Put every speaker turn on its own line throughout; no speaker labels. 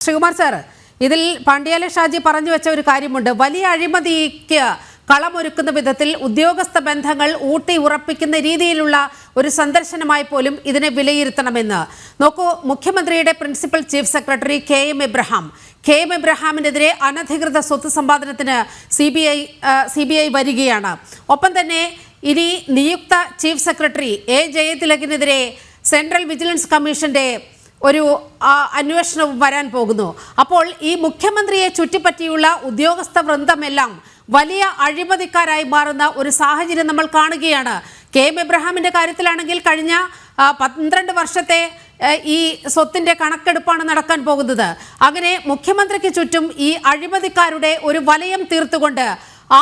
Sreekumar sir, ഇതിൽ പാണ്ഡ്യാല ഷാജി പറഞ്ഞു വെച്ച ഒരു കാര്യമുണ്ട്. വലിയ അഴിമതിക്ക് കളമൊരുക്കുന്ന വിധത്തിൽ ഉദ്യോഗസ്ഥ ബന്ധങ്ങൾ ഊട്ടി ഉറപ്പിക്കുന്ന രീതിയിലുള്ള ഒരു സന്ദർശനമായി പോലും ഇതിനെ വിലയിരുത്തണമെന്ന്. നോക്കൂ, മുഖ്യമന്ത്രിയുടെ principal chief secretary K M എബ്രഹാമിനെതിരെ അനധികൃത സ്വത്ത് സമ്പാദനത്തിന് സി ബി ഐ വരികയാണ്. ഒപ്പം തന്നെ ഇനി നിയുക്ത ചീഫ് സെക്രട്ടറി എ ജയതിലകിനെതിരെ സെൻട്രൽ വിജിലൻസ് കമ്മീഷന്റെ ഒരു അന്വേഷണവും വരാൻ പോകുന്നു. അപ്പോൾ ഈ മുഖ്യമന്ത്രിയെ ചുറ്റിപ്പറ്റിയുള്ള ഉദ്യോഗസ്ഥ വൃന്ദമെല്ലാം വലിയ അഴിമതിക്കാരായി മാറുന്ന ഒരു സാഹചര്യം നമ്മൾ കാണുകയാണ്. കെ എം എബ്രഹാമിന്റെ കാര്യത്തിലാണെങ്കിൽ കഴിഞ്ഞ 12 വർഷത്തെ ഈ സ്വത്തിന്റെ കണക്കെടുപ്പാണ് നടക്കാൻ പോകുന്നത്. അങ്ങനെ മുഖ്യമന്ത്രിക്ക് ചുറ്റും ഈ അഴിമതിക്കാരുടെ ഒരു വലയം തീർത്തുകൊണ്ട്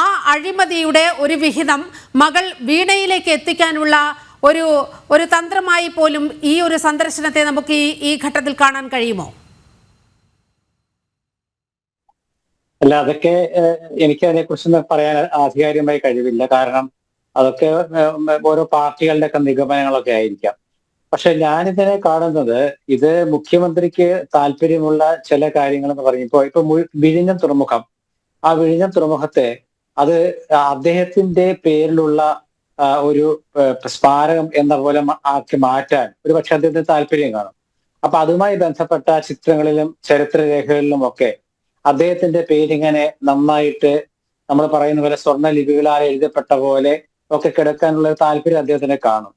ആ അഴിമതിയുടെ ഒരു വിഹിതം മകൾ വീണയിലേക്ക് എത്തിക്കാനുള്ള ഒരു തന്ത്രമായി പോലും ഈ ഒരു സന്ദർശനത്തെ നമുക്ക് ഈ ഘട്ടത്തിൽ കാണാൻ കഴിയുമോ?
അല്ല, അതൊക്കെ എനിക്ക് അതിനെക്കുറിച്ച് പറയാൻ ആധികാരികമായി കഴിവില്ല. കാരണം അതൊക്കെ ഓരോ പാർട്ടികളുടെ ഒക്കെ നിഗമനങ്ങളൊക്കെ ആയിരിക്കാം. പക്ഷെ ഞാനിതിനെ കാണുന്നത്, ഇത് മുഖ്യമന്ത്രിക്ക് താല്പര്യമുള്ള ചില കാര്യങ്ങൾ എന്ന് പറഞ്ഞപ്പോ ഇപ്പൊ വിഴിഞ്ഞം തുറമുഖം, ആ വിഴിഞ്ഞം തുറമുഖത്തെ അത് അദ്ദേഹത്തിന്റെ പേരിലുള്ള ഒരു സ്മാരകം എന്ന പോലെ ആക്കി മാറ്റാൻ ഒരു പക്ഷെ അദ്ദേഹത്തിന് താല്പര്യം കാണും. അപ്പൊ അതുമായി ബന്ധപ്പെട്ട ചിത്രങ്ങളിലും ചരിത്രരേഖകളിലും ഒക്കെ അദ്ദേഹത്തിന്റെ പേരിങ്ങനെ നന്നായിട്ട് നമ്മൾ പറയുന്ന പോലെ സ്വർണ്ണ ലിപികളാൽ എഴുതപ്പെട്ട പോലെ ഒക്കെ കിടക്കാനുള്ള താല്പര്യം അദ്ദേഹത്തിന് കാണും.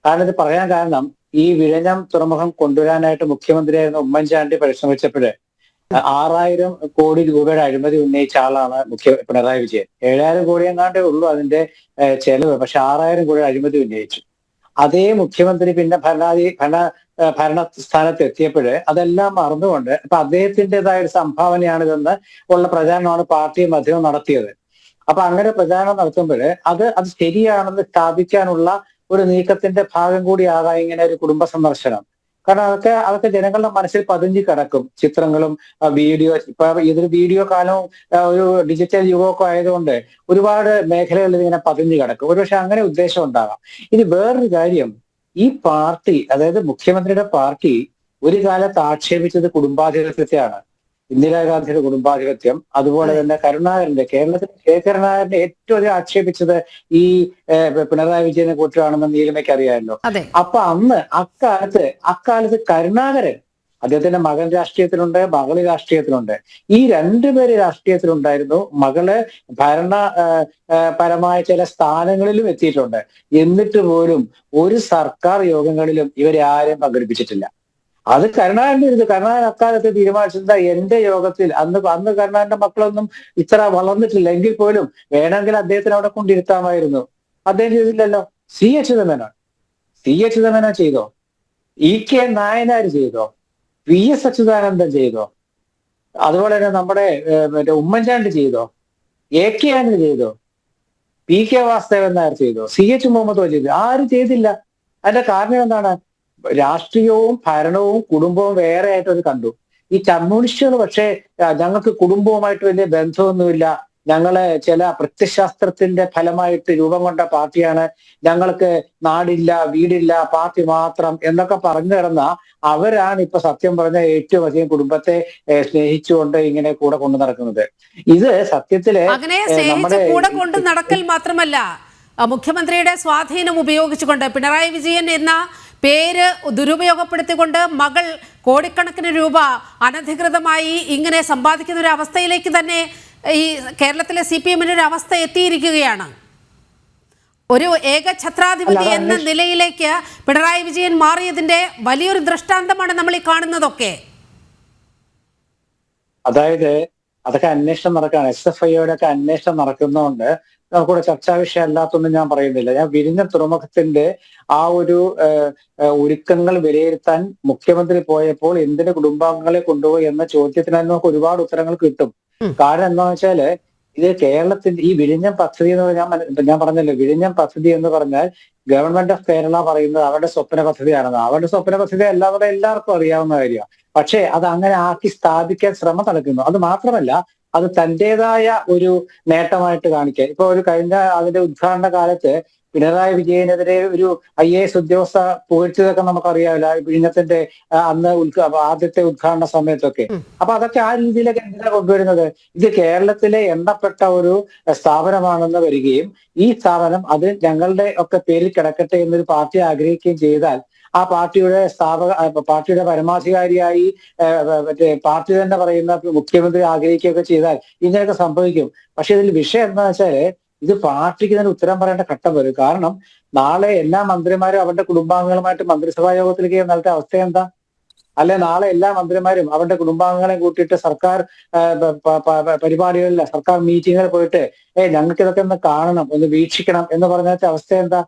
കാരണം ഇത് പറയാൻ കാരണം, ഈ വിഴിഞ്ഞം തുറമുഖം കൊണ്ടുവരാനായിട്ട് മുഖ്യമന്ത്രിയായിരുന്ന ഉമ്മൻചാണ്ടി പരിശ്രമിച്ചപ്പോഴ് 6000 കോടി രൂപയുടെ അഴിമതി ഉന്നയിച്ച ആളാണ് പിണറായി വിജയൻ. 7000 കോടി എങ്ങാണ്ടേ ഉള്ളൂ അതിന്റെ ചെലവ്. പക്ഷെ 6000 കോടി അഴിമതി ഉന്നയിച്ചു. അതേ മുഖ്യമന്ത്രി പിന്നെ ഭരണസ്ഥാനത്ത് എത്തിയപ്പോഴ് അതെല്ലാം മറന്നുകൊണ്ട് ഇപ്പൊ അദ്ദേഹത്തിൻ്റെതായ ഒരു സംഭാവനയാണിതെന്ന് ഉള്ള പ്രചാരണമാണ് പാർട്ടിയും അദ്ദേഹം നടത്തിയത്. അപ്പൊ അങ്ങനെ പ്രചാരണം നടത്തുമ്പോൾ അത് ശരിയാണെന്ന് സ്ഥാപിക്കാനുള്ള ഒരു നീക്കത്തിന്റെ ഭാഗം കൂടിയാകാം ഇങ്ങനെ ഒരു കുടുംബ സന്ദർശനം. കാരണം അതൊക്കെ ജനങ്ങളുടെ മനസ്സിൽ പതിഞ്ഞു കിടക്കും. ചിത്രങ്ങളും വീഡിയോ, ഇപ്പൊ ഇതൊരു വീഡിയോ കാലവും ഒരു ഡിജിറ്റൽ യുഗമൊക്കെ ആയതുകൊണ്ട് ഒരുപാട് മേഖലകളിൽ ഇങ്ങനെ പതിഞ്ഞു കിടക്കും. ഒരുപക്ഷെ അങ്ങനെ ഉദ്ദേശം ഉണ്ടാകാം. ഇനി വേറൊരു കാര്യം, ഈ പാർട്ടി, അതായത് മുഖ്യമന്ത്രിയുടെ പാർട്ടി ഒരു കാലത്ത് ആക്ഷേപിച്ചത് കുടുംബാധിപത്യത്തെയാണ്. ഇന്ദിരാഗാന്ധിയുടെ കുടുംബാധിപത്യം, അതുപോലെ തന്നെ കേരളത്തിൽ കെ കരുണാകരനെ ഏറ്റവും അധികം ആക്ഷേപിച്ചത് ഈ പിണറായി വിജയനെ കുറിച്ചാണെന്ന് നീലിമയ്ക്ക് അറിയാമല്ലോ. അപ്പൊ അക്കാലത്ത് കരുണാകരൻ, അദ്ദേഹത്തിന്റെ മകൻ രാഷ്ട്രീയത്തിലുണ്ട്, മകള് രാഷ്ട്രീയത്തിലുണ്ട്. ഈ രണ്ടുപേര് രാഷ്ട്രീയത്തിലുണ്ടായിരുന്നു. മകള് ഭരണപരമായ ചില സ്ഥാനങ്ങളിലും എത്തിയിട്ടുണ്ട്. എന്നിട്ട് പോലും ഒരു സർക്കാർ യോഗങ്ങളിലും ഇവരെ ആരും പങ്കെടുപ്പിച്ചിട്ടില്ല. അത് കരുണാകരൻ അക്കാലത്ത് തീരുമാനിച്ചത്, എന്റെ യോഗത്തിൽ അന്ന് കരുണാകരന്റെ മക്കളൊന്നും ഇത്ര വളർന്നിട്ടില്ല എങ്കിൽ പോലും വേണമെങ്കിൽ അദ്ദേഹത്തിന് അവിടെ കൊണ്ടിരുത്താമായിരുന്നു. അദ്ദേഹം ചെയ്തില്ലല്ലോ. സി എച്ച് ചിദംബരം ചെയ്തോ? ഇ കെ നായനാർ ചെയ്തോ? വി എസ് അച്യുതാനന്ദൻ ചെയ്തോ? അതുപോലെ തന്നെ നമ്മുടെ ഉമ്മൻചാണ്ടി ചെയ്തോ? എ കെ ആന്റണി ചെയ്തോ? പി കെ വാസുദേവൻ നായർ ചെയ്തോ? സി എച്ച് മുഹമ്മദ് ചെയ്തോ? ആരും ചെയ്തില്ല. അതിന്റെ കാരണം എന്താണ്? രാഷ്ട്രീയവും ഭരണവും കുടുംബവും വേറെ ആയിട്ട് അത് കണ്ടു. ഈ കമ്മ്യൂണിസ്റ്റുകൾ പക്ഷേ ഞങ്ങൾക്ക് കുടുംബവുമായിട്ട് വലിയ ബന്ധമൊന്നുമില്ല, ഞങ്ങള് ചില പ്രത്യശാസ്ത്രത്തിന്റെ ഫലമായിട്ട് രൂപം കൊണ്ട പാർട്ടിയാണ്, ഞങ്ങൾക്ക് നാടില്ല വീടില്ല പാർട്ടി മാത്രം എന്നൊക്കെ പറഞ്ഞു കിടന്ന അവരാണ് ഇപ്പൊ സത്യം പറഞ്ഞ ഏറ്റവും അധികം കുടുംബത്തെ സ്നേഹിച്ചുകൊണ്ട് ഇങ്ങനെ കൂടെ കൊണ്ടു നടക്കുന്നത്. ഇത് സത്യത്തില്
കൂടെ കൊണ്ട് നടക്കൽ മാത്രമല്ല, മുഖ്യമന്ത്രിയുടെ സ്വാധീനം ഉപയോഗിച്ചുകൊണ്ട് പിണറായി വിജയൻ എന്ന പേര് ദുരുപയോഗപ്പെടുത്തിക്കൊണ്ട് മകൾ കോടിക്കണക്കിന് രൂപ അനധികൃതമായി ഇങ്ങനെ സമ്പാദിക്കുന്ന ഒരു അവസ്ഥയിലേക്ക് തന്നെ ഈ കേരളത്തിലെ CPM ഒരു അവസ്ഥ എത്തിയിരിക്കുകയാണ്. ഒരു ഏകഛത്രാധിപതി എന്ന നിലയിലേക്ക് പിണറായി വിജയൻ മാറിയതിന്റെ വലിയൊരു ദൃഷ്ടാന്തമാണ് നമ്മൾ ഈ കാണുന്നതൊക്കെ.
അതായത് അതൊക്കെ അന്വേഷണം നടക്കുകയാണ്. SFIയുടെ ഒക്കെ അന്വേഷണം നടക്കുന്നതുകൊണ്ട് നമുക്കിവിടെ ചർച്ചാ വിഷയം അല്ലാത്തൊന്നും ഞാൻ പറയുന്നില്ല. ഞാൻ വിഴിഞ്ഞം തുറമുഖത്തിന്റെ ആ ഒരു ഒരുക്കങ്ങൾ വിലയിരുത്താൻ മുഖ്യമന്ത്രി പോയപ്പോൾ എന്തിന് കുടുംബാംഗങ്ങളെ കൊണ്ടുപോയി എന്ന ചോദ്യത്തിന് നമുക്ക് ഒരുപാട് ഉത്തരങ്ങൾ കിട്ടും. കാരണം എന്താണെന്ന് വെച്ചാല്, ഇത് കേരളത്തിന്റെ ഈ വിഴിഞ്ഞം പദ്ധതി എന്ന് ഞാൻ പറഞ്ഞല്ലോ, വിഴിഞ്ഞം പദ്ധതി എന്ന് പറഞ്ഞാൽ ഗവൺമെന്റ് ഓഫ് കേരള പറയുന്നത് അവരുടെ സ്വപ്ന പദ്ധതിയാണെന്ന്. അവരുടെ സ്വപ്ന പദ്ധതി എല്ലാവർക്കും അറിയാവുന്ന കാര്യമാണ്. പക്ഷേ അത് അങ്ങനെ ആക്കി സ്ഥാപിക്കാൻ ശ്രമം നടക്കുന്നു. അത് മാത്രമല്ല, അത് തന്റേതായ ഒരു നേട്ടമായിട്ട് കാണിക്കുക. ഇപ്പൊ ഒരു കഴിഞ്ഞ അതിന്റെ ഉദ്ഘാടന കാലത്ത് പിണറായി വിജയനെതിരെ ഒരു IAS ഉദ്യോഗസ്ഥ പുകഴ്ത്തിയതൊക്കെ നമുക്കറിയാമല്ലോ, വിഴിഞ്ഞത്തിന്റെ അന്ന് ആദ്യത്തെ ഉദ്ഘാടന സമയത്തൊക്കെ. അപ്പൊ അതൊക്കെ ആ രീതിയിലൊക്കെ എന്തിനാണ് കൊണ്ടുവരുന്നത്? ഇത് കേരളത്തിലെ എണ്ണപ്പെട്ട ഒരു സ്ഥാപനമാണെന്ന് വരികയും ഈ സ്ഥാപനം അത് ഞങ്ങളുടെ ഒക്കെ പേരിൽ കിടക്കട്ടെ എന്നൊരു പാർട്ടി ആഗ്രഹിക്കുകയും ചെയ്താൽ ആ പാർട്ടിയുടെ പരമാധികാരിയായി മറ്റേ പാർട്ടി തന്നെ പറയുന്ന മുഖ്യമന്ത്രി ആഗ്രഹിക്കുകയൊക്കെ ചെയ്താൽ ഇങ്ങനെയൊക്കെ സംഭവിക്കും. പക്ഷെ ഇതിൽ വിഷയം എന്താണെന്ന് വെച്ചാല് ഇത് പാർട്ടിക്ക് തന്നെ ഉത്തരം പറയേണ്ട ഘട്ടം വരും. കാരണം നാളെ എല്ലാ മന്ത്രിമാരും അവരുടെ കുടുംബാംഗങ്ങളുമായിട്ട് മന്ത്രിസഭാ യോഗത്തിലേക്ക് നടത്തിയ അവസ്ഥ എന്താ? അല്ലെ നാളെ എല്ലാ മന്ത്രിമാരും അവരുടെ കുടുംബാംഗങ്ങളെ കൂട്ടിയിട്ട് സർക്കാർ പരിപാടികളിൽ, സർക്കാർ മീറ്റിങ്ങുകളിൽ പോയിട്ട് ഞങ്ങൾക്ക് ഇതൊക്കെ ഒന്ന് കാണണം, ഒന്ന് വീക്ഷിക്കണം എന്ന് പറഞ്ഞ അവസ്ഥ എന്താ?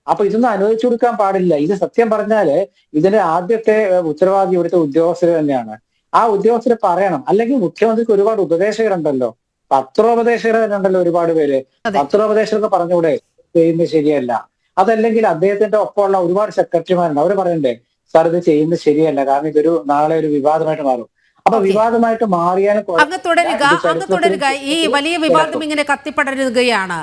അപ്പൊ ഇതൊന്നും അനുവദിച്ചു കൊടുക്കാൻ പാടില്ല. ഇത് സത്യം പറഞ്ഞാല് ഇതിന്റെ ആദ്യത്തെ ഉത്തരവാദി ഇവിടുത്തെ ഉദ്യോഗസ്ഥർ തന്നെയാണ്. ആ ഉദ്യോഗസ്ഥർ പറയണം. അല്ലെങ്കിൽ മുഖ്യമന്ത്രിക്ക് ഒരുപാട് ഉപദേശകരുണ്ടല്ലോ, പത്രോപദേശകർ തന്നെ ഉണ്ടല്ലോ ഒരുപാട് പേര്. പത്രോപദേശകർക്ക് പറഞ്ഞുകൂടെ ചെയ്യുന്നത് ശരിയല്ല? അതല്ലെങ്കിൽ അദ്ദേഹത്തിന്റെ ഒപ്പമുള്ള ഒരുപാട് സെക്രട്ടറിമാരുണ്ട്, അവർ പറയണ്ടേ സാർ ഇത് ചെയ്യുന്നത് ശരിയല്ല, കാരണം ഇതൊരു നാളെ ഒരു വിവാദമായിട്ട് മാറും. അപ്പൊ വിവാദമായിട്ട് മാറിയാലും
അങ്ങ് തുടരുക. ഈ വലിയ വിവാദം ഇങ്ങനെ കത്തിപ്പടരുകയാണ്.